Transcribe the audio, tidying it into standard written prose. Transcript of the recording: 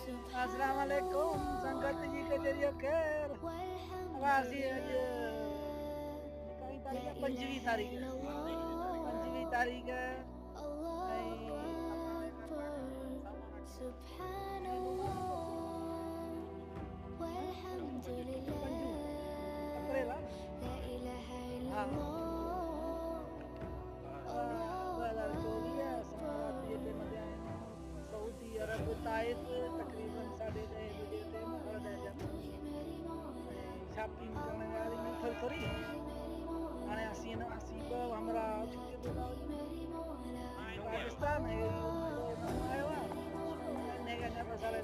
अस्सलाम वालेकुम संगत जी के जरिए खैर वासी आज कई तारीख है 25 तारीख है हाँ 2024 सऊदी अरब ताइफ तकरीबन 2:30 बजे ते मगर शॉपिंग करने वाली में थोड़ी अने असी हमरा पाकिस्तान है आयो ने गने बसारे